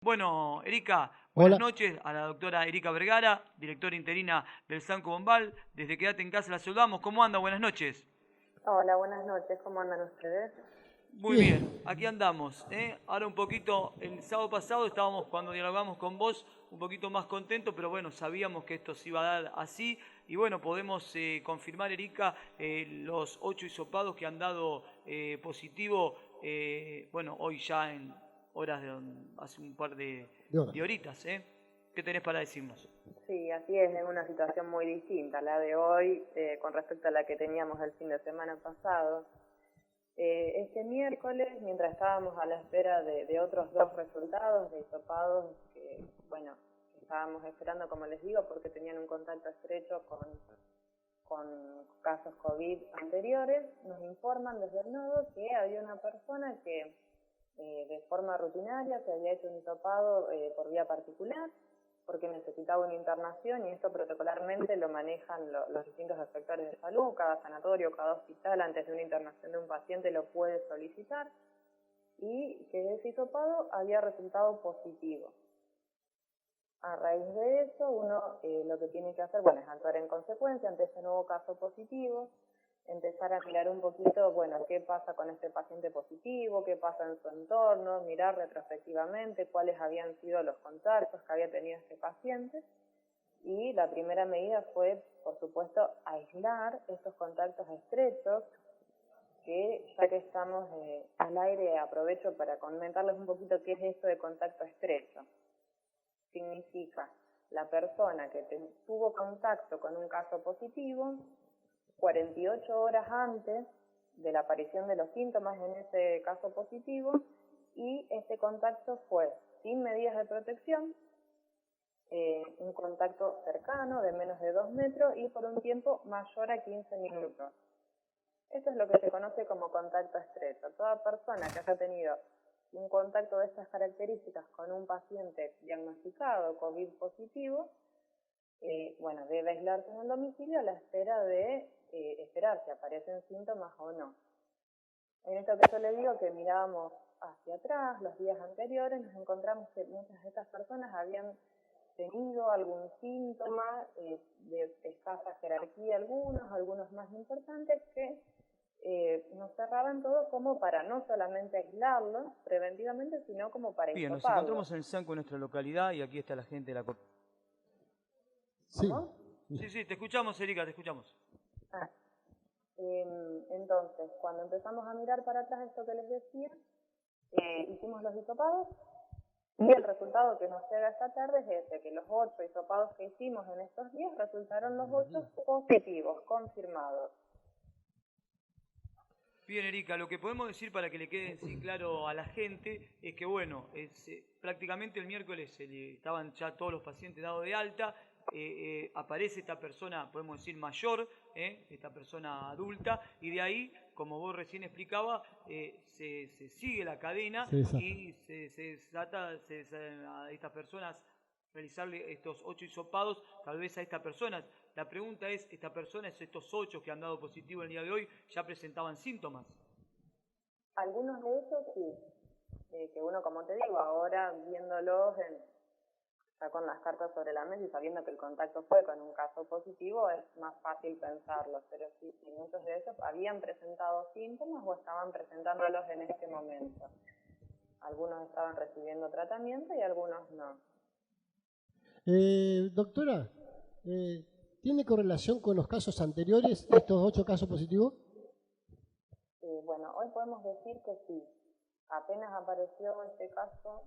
Bueno, Erika, buenas Hola, noches a la doctora Erika Vergara, directora interina del Sanco Bombal. Desde Quédate en Casa la saludamos. ¿Cómo anda? Buenas noches. Hola, buenas noches, ¿cómo andan ustedes? Muy bien, bien, aquí andamos. Ahora un poquito, el sábado pasado estábamos cuando dialogamos con vos un poquito más contentos, pero bueno, sabíamos que esto se iba a dar así. Y bueno, podemos confirmar, Erika, los 8 hisopados que han dado positivo, bueno, hoy ya en horas hace un par de horas. de horitas. ¿Qué tenés para decirnos? Sí, así es una situación muy distinta la de hoy con respecto a la que teníamos el fin de semana pasado. Este miércoles, mientras estábamos a la espera de otros dos resultados de hisopados que, bueno, estábamos esperando, como les digo, porque tenían un contacto estrecho con casos COVID anteriores, nos informan desde el nodo que había una persona que de forma rutinaria se había hecho un hisopado por vía particular porque necesitaba una internación y esto protocolarmente lo manejan los distintos sectores de salud, cada sanatorio, cada hospital antes de una internación de un paciente lo puede solicitar y que ese hisopado había resultado positivo. A raíz de eso, uno lo que tiene que hacer, bueno, es actuar en consecuencia ante ese nuevo caso positivo, empezar a mirar un poquito, bueno, qué pasa con este paciente positivo, qué pasa en su entorno, mirar retrospectivamente cuáles habían sido los contactos que había tenido este paciente. Y la primera medida fue, por supuesto, aislar estos contactos estrechos, que ya que estamos al aire, aprovecho para comentarles un poquito qué es esto de contacto estrecho. Significa la persona que tuvo contacto con un caso positivo 48 horas antes de la aparición de los síntomas en ese caso positivo y este contacto fue sin medidas de protección, un contacto cercano de menos de 2 metros y por un tiempo mayor a 15 minutos. Esto es lo que se conoce como contacto estrecho. Toda persona que haya tenido un contacto de estas características con un paciente diagnosticado COVID positivo, bueno, debe aislarse en el domicilio a la espera de esperar si aparecen síntomas o no. En esto que yo le digo que mirábamos hacia atrás, los días anteriores, nos encontramos que muchas de estas personas habían tenido algún síntoma de escasa jerarquía algunos más importantes que nos cerraban todo como para no solamente aislarlos preventivamente, sino como para Bien, nos hisoparlos. encontramos en el Sanco, en nuestra localidad, y aquí está la gente de la... Sí, ¿Cómo? Sí, sí, te escuchamos, Erika, te escuchamos. Ah, entonces, cuando empezamos a mirar para atrás esto que les decía, hicimos los hisopados y el resultado que nos llega esta tarde es ese, que los 8 hisopados que hicimos en estos días resultaron los 8 positivos, confirmados. Bien, Erika, lo que podemos decir para que le quede sí claro a la gente es que, bueno, prácticamente el miércoles estaban ya todos los pacientes dados de alta, aparece esta persona, podemos decir mayor, esta persona adulta, y de ahí, como vos recién explicaba, se sigue la cadena se desata. y se desata a estas personas realizarle estos 8 hisopados, tal vez a estas personas. La pregunta es, ¿estas personas, estos 8 que han dado positivo el día de hoy, ya presentaban síntomas? Algunos de ellos sí, que uno, como te digo, ahora viéndolos ya con las cartas sobre la mesa y sabiendo que el contacto fue con un caso positivo, es más fácil pensarlo, pero sí, muchos de ellos habían presentado síntomas o estaban presentándolos en este momento. Algunos estaban recibiendo tratamiento y algunos no. Doctora, eh, ¿tiene correlación con los casos anteriores, estos 8 casos positivos? Bueno, hoy podemos decir que sí. Apenas apareció este caso,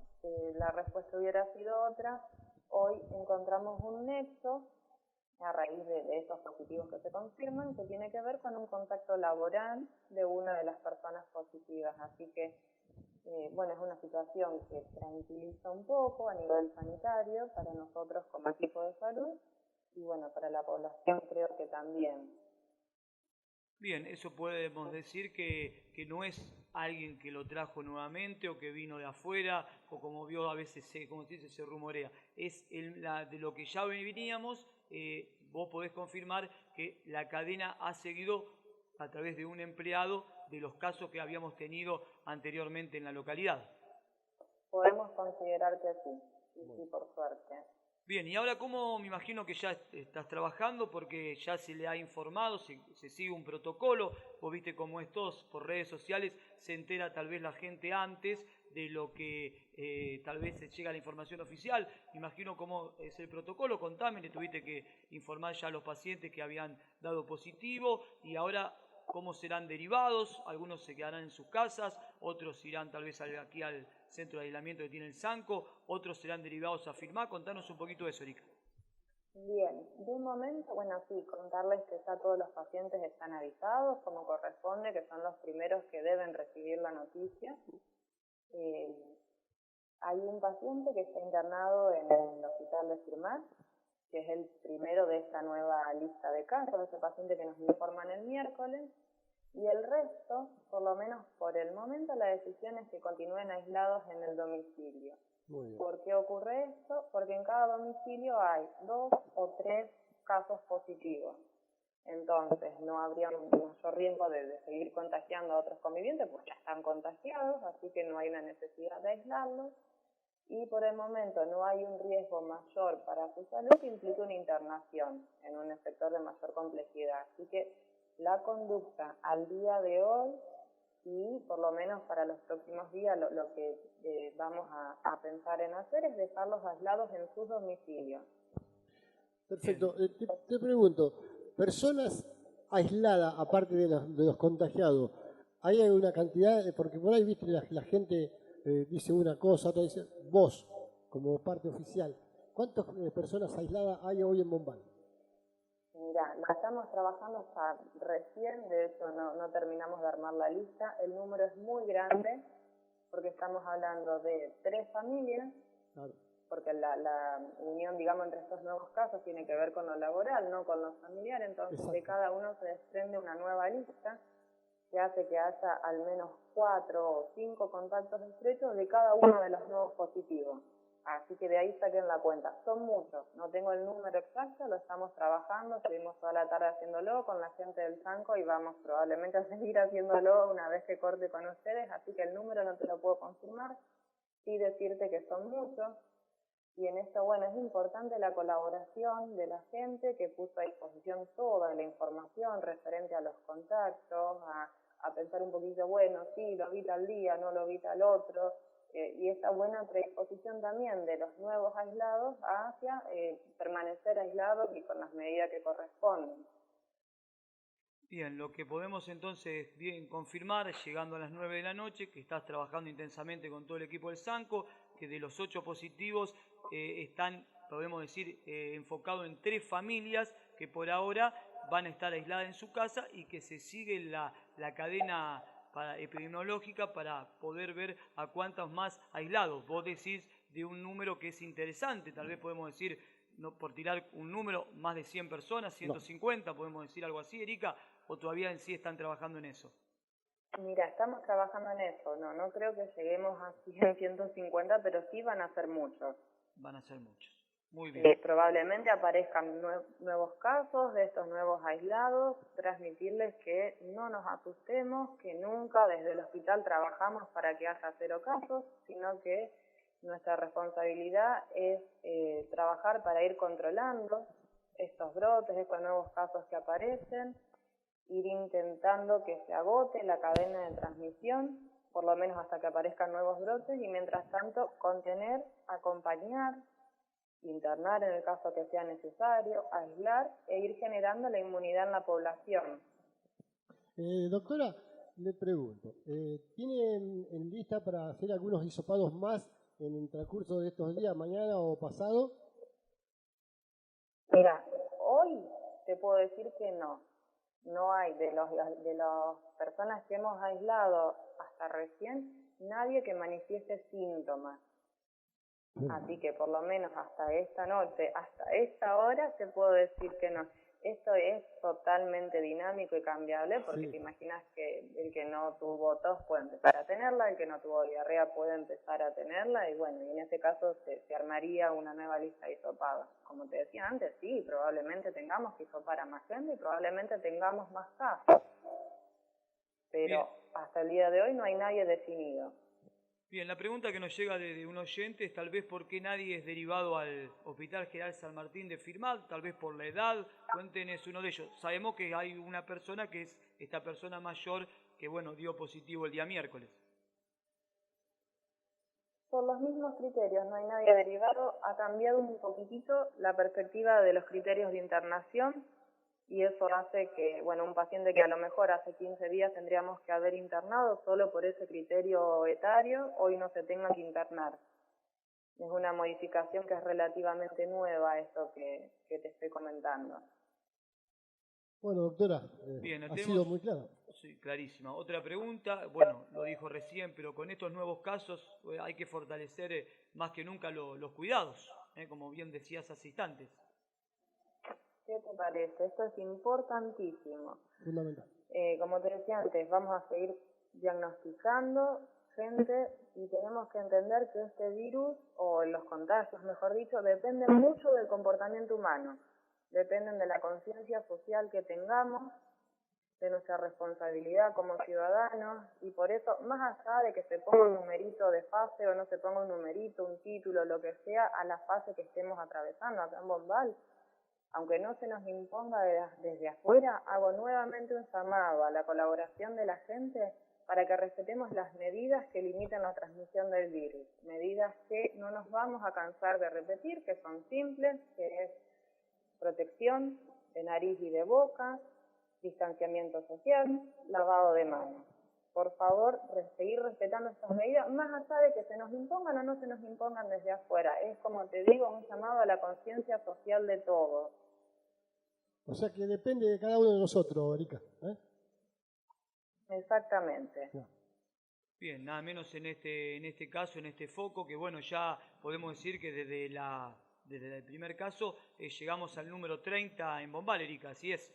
la respuesta hubiera sido otra. Hoy encontramos un nexo a raíz de estos positivos que se confirman, que tiene que ver con un contacto laboral de una de las personas positivas. Así que, bueno, es una situación que tranquiliza un poco a nivel sanitario para nosotros como equipo de salud y, bueno, para la población creo que también. Bien, eso podemos decir que no es alguien que lo trajo nuevamente o que vino de afuera o como vio a veces, como se dice, se rumorea. Es de lo que ya veníamos, vos podés confirmar que la cadena ha seguido a través de un empleado de los casos que habíamos tenido anteriormente en la localidad. podemos considerar que sí, sí, por suerte. Bien, y ahora cómo me imagino que ya estás trabajando porque ya se le ha informado, se sigue un protocolo, vos viste cómo es todo, por redes sociales se entera tal vez la gente antes de lo que tal vez se llega a la información oficial. Me imagino cómo es el protocolo, contame, le tuviste que informar ya a los pacientes que habían dado positivo y ahora cómo serán derivados, algunos se quedarán en sus casas, otros irán tal vez aquí al centro de aislamiento que tiene el Sanco, otros serán derivados a Firmá. Contanos un poquito de eso, Erika. Bien, de un momento, bueno, sí, contarles que ya todos los pacientes están avisados como corresponde, que son los primeros que deben recibir la noticia. Hay un paciente que está internado en el hospital de Firmar, que es el primero de esta nueva lista de casos, ese paciente que nos informan el miércoles, y el resto, por lo menos por el momento, la decisión es que continúen aislados en el domicilio. ¿Por qué ocurre esto? Porque en cada domicilio hay 2 o 3 casos positivos. Entonces, no habría un mayor riesgo de seguir contagiando a otros convivientes, porque ya están contagiados, así que no hay una necesidad de aislarlos. Y por el momento no hay un riesgo mayor para su salud que implique una internación en un sector de mayor complejidad. Así que la conducta al día de hoy y por lo menos para los próximos días lo que vamos a pensar en hacer es dejarlos aislados en sus domicilios. Perfecto. Te pregunto, personas aisladas aparte de los contagiados, ¿hay alguna cantidad? Porque por ahí, viste, la gente dice una cosa, otra dice, vos, como parte oficial, ¿cuántas personas aisladas hay hoy en Bombal? Mira, la estamos trabajando hasta recién, de hecho no terminamos de armar la lista, el número es muy grande, porque estamos hablando de 3 familias, claro, porque la unión, digamos, entre estos nuevos casos tiene que ver con lo laboral, no con lo familiar, entonces exacto, de cada uno se desprende una nueva lista, que hace que haya al menos 4 o 5 contactos estrechos de cada uno de los nuevos positivos. Así que de ahí saquen la cuenta. Son muchos, no tengo el número exacto, lo estamos trabajando, estuvimos toda la tarde haciéndolo con la gente del Sanco y vamos probablemente a seguir haciéndolo una vez que corte con ustedes, así que el número no te lo puedo confirmar, sí decirte que son muchos. Y en esto, bueno, es importante la colaboración de la gente que puso a disposición toda la información referente a los contactos, a pensar un poquito, bueno, sí, lo vi tal día, no lo vi tal otro, y esta buena predisposición también de los nuevos aislados hacia permanecer aislados y con las medidas que corresponden. Bien, lo que podemos entonces bien confirmar, llegando a las 9 de la noche, que estás trabajando intensamente con todo el equipo del Sanco, que de los 8 positivos están, podemos decir, enfocados en 3 familias que por ahora van a estar aisladas en su casa y que se sigue la cadena epidemiológica para poder ver a cuántos más aislados. Vos decís de un número que es interesante, tal vez podemos decir, no, por tirar un número, más de 100 personas, 150, no, podemos decir algo así, Erika, o todavía en sí están trabajando en eso. Mira, estamos trabajando en eso, no creo que lleguemos a 100, 150, pero sí van a ser muchos. Van a ser muchos. Muy bien. Probablemente aparezcan nuevos casos de estos nuevos aislados, transmitirles que no nos asustemos, que nunca desde el hospital trabajamos para que haya 0 casos, sino que nuestra responsabilidad es trabajar para ir controlando estos brotes, estos nuevos casos que aparecen, ir intentando que se agote la cadena de transmisión, por lo menos hasta que aparezcan nuevos brotes, y mientras tanto contener, acompañar, internar en el caso que sea necesario, aislar e ir generando la inmunidad en la población. Doctora, le pregunto, ¿tiene en lista para hacer algunos hisopados más en el transcurso de estos días, mañana o pasado? Mira, hoy te puedo decir que no hay de las personas que hemos aislado hasta recién, nadie que manifieste síntomas. Así que por lo menos hasta esta noche, hasta esta hora, te puedo decir que no. Esto es totalmente dinámico y cambiable, porque sí, te imaginas que el que no tuvo tos puede empezar a tenerla, el que no tuvo diarrea puede empezar a tenerla, y bueno, y en ese caso se armaría una nueva lista de hisopados. Como te decía antes, sí, probablemente tengamos que hisopar a más gente y probablemente tengamos más casos. Pero hasta el día de hoy no hay nadie definido. Bien, la pregunta que nos llega de un oyente es tal vez por qué nadie es derivado al Hospital General San Martín de Firmat, tal vez por la edad. Cuéntenos uno de ellos. Sabemos que hay una persona que es esta persona mayor que, bueno, dio positivo el día miércoles. Por los mismos criterios, no hay nadie derivado. Ha cambiado un poquitito la perspectiva de los criterios de internación y eso hace que, bueno, un paciente que a lo mejor hace 15 días tendríamos que haber internado solo por ese criterio etario, hoy no se tenga que internar. Es una modificación que es relativamente nueva esto que te estoy comentando. Bueno, doctora, Bien, ha sido muy claro. Sí, clarísima. Otra pregunta, bueno, lo dijo recién, pero con estos nuevos casos hay que fortalecer más que nunca los cuidados, como bien decías hace instantes. ¿Qué te parece? Esto es importantísimo. Fundamental. Como te decía antes, vamos a seguir diagnosticando gente y tenemos que entender que este virus, o los contagios, mejor dicho, dependen mucho del comportamiento humano. Dependen de la conciencia social que tengamos, de nuestra responsabilidad como ciudadanos, y por eso, más allá de que se ponga un numerito de fase o no se ponga un numerito, un título, lo que sea, a la fase que estemos atravesando acá en Bombal, aunque no se nos imponga desde afuera, hago nuevamente un llamado a la colaboración de la gente para que respetemos las medidas que limitan la transmisión del virus, medidas que no nos vamos a cansar de repetir, que son simples, que es protección de nariz y de boca, distanciamiento social, lavado de manos. Por favor, seguir respetando estas medidas, más allá de que se nos impongan o no se nos impongan desde afuera. Es, como te digo, un llamado a la conciencia social de todos. O sea que depende de cada uno de nosotros, Erika. Exactamente. No. Bien, nada menos en este caso, en este foco, que bueno, ya podemos decir que desde el primer caso llegamos al número 30 en Bombal, Erika, así es.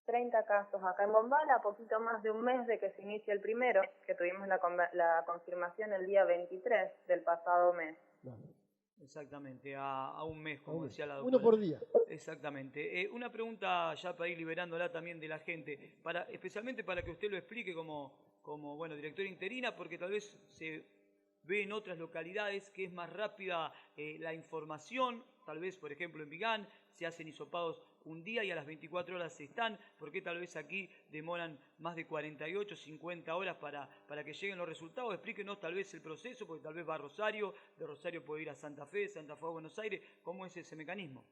30 casos acá en Bombal, a poquito más de un mes de que se inicie el primero, que tuvimos la confirmación el día 23 del pasado mes. No. Exactamente, a un mes, como decía la doctora. Uno por día. Exactamente. Una pregunta ya para ir liberándola también de la gente, especialmente para que usted lo explique como bueno, directora interina, porque tal vez se ve en otras localidades que es más rápida la información, tal vez, por ejemplo, en Vigán se hacen hisopados un día y a las 24 horas están, porque tal vez aquí demoran más de 48, 50 horas para que lleguen los resultados. Explíquenos tal vez el proceso, porque tal vez va a Rosario, de Rosario puede ir a Santa Fe a Buenos Aires. ¿Cómo es ese mecanismo?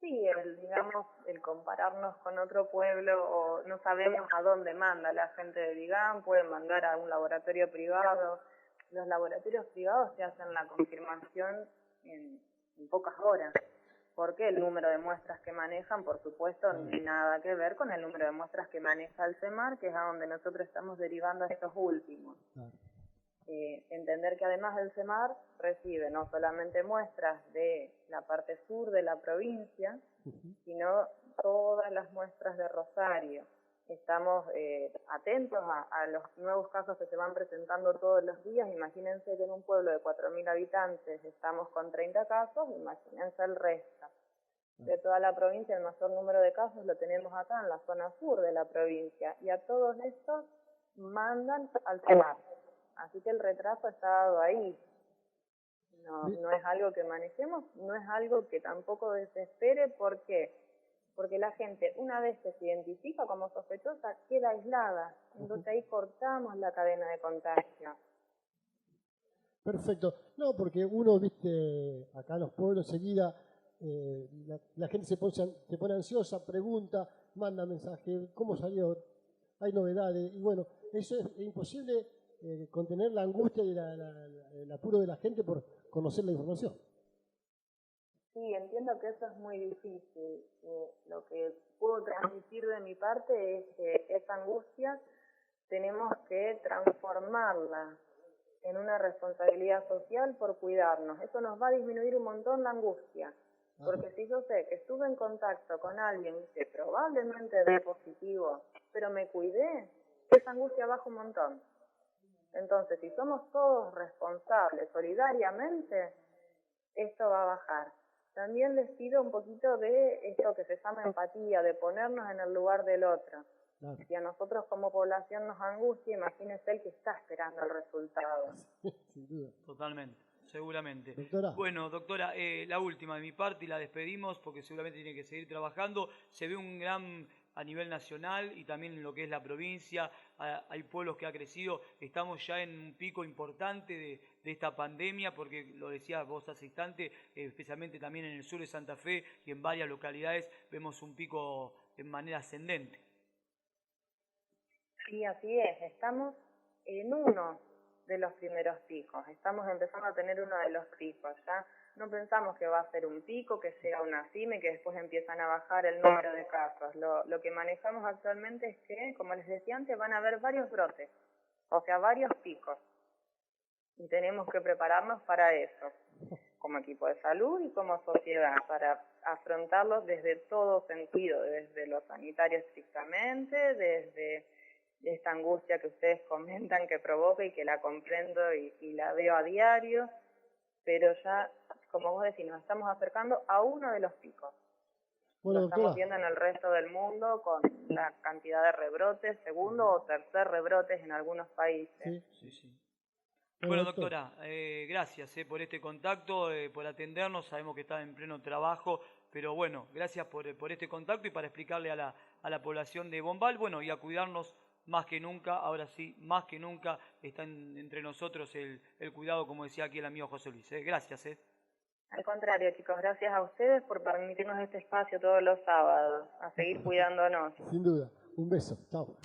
Sí, el compararnos con otro pueblo, o no sabemos a dónde manda la gente de Vigán, pueden mandar a un laboratorio privado. Los laboratorios privados se hacen la confirmación en pocas horas, porque el número de muestras que manejan, por supuesto, no tiene nada que ver con el número de muestras que maneja el CEMAR, que es a donde nosotros estamos derivando a estos últimos. Entender que además el CEMAR recibe no solamente muestras de la parte sur de la provincia, sino todas las muestras de Rosario. Estamos atentos a los nuevos casos que se van presentando todos los días. Imagínense que en un pueblo de 4.000 habitantes estamos con 30 casos, imagínense el resto. De toda la provincia, el mayor número de casos lo tenemos acá en la zona sur de la provincia, y a todos estos mandan al CEMAR. Así que el retraso está dado ahí. No es algo que manejemos, no es algo que tampoco desespere. ¿Por qué? Porque la gente, una vez que se identifica como sospechosa, queda aislada. Entonces ahí cortamos la cadena de contagio. Perfecto. No, porque uno, viste, acá en los pueblos enseguida, la gente se pone ansiosa, pregunta, manda mensaje, ¿cómo salió? Hay novedades. Y bueno, eso es imposible contener la angustia y el apuro de la gente por conocer la información. Sí, entiendo que eso es muy difícil. Lo que puedo transmitir de mi parte es que esa angustia tenemos que transformarla en una responsabilidad social por cuidarnos. Eso nos va a disminuir un montón la angustia. Porque si yo sé que estuve en contacto con alguien que probablemente dé positivo, pero me cuidé, esa angustia baja un montón. Entonces, si somos todos responsables solidariamente, esto va a bajar. También les pido un poquito de esto que se llama empatía, de ponernos en el lugar del otro. Claro. Si a nosotros como población nos angustia, imagínese el que está esperando el resultado. Sin duda. Totalmente, seguramente. Doctora. Bueno, doctora, la última de mi parte y la despedimos porque seguramente tiene que seguir trabajando. Se ve un gran a nivel nacional y también en lo que es la provincia. Hay pueblos que ha crecido. Estamos ya en un pico importante de esta pandemia porque lo decías vos hace instante, especialmente también en el sur de Santa Fe y en varias localidades vemos un pico en manera ascendente. Sí, así es. Estamos en uno de los primeros picos. Estamos empezando a tener uno de los picos. Ya no pensamos que va a ser un pico, que sea una cima, que después empiezan a bajar el número de casos. Lo que manejamos actualmente es que, como les decía antes, van a haber varios brotes, o sea, varios picos. Y tenemos que prepararnos para eso, como equipo de salud y como sociedad, para afrontarlos desde todo sentido, desde lo sanitario estrictamente, desde esta angustia que ustedes comentan que provoca y que la comprendo y la veo a diario, pero ya, como vos decís, nos estamos acercando a uno de los picos. Bueno, lo estamos doctora. viendo en el resto del mundo con la cantidad de rebrotes, segundo o tercer rebrotes en algunos países. Sí. Sí, sí. Bueno, Bueno, doctor. doctora, gracias por este contacto, por atendernos. Sabemos que está en pleno trabajo, pero bueno, gracias por este contacto y para explicarle a la población de Bombal, bueno, y a cuidarnos más que nunca. Ahora sí, más que nunca está entre nosotros el cuidado, como decía aquí el amigo José Luis. Gracias. Al contrario, chicos, gracias a ustedes por permitirnos este espacio todos los sábados, a seguir cuidándonos. Sin duda. Un beso. Chao.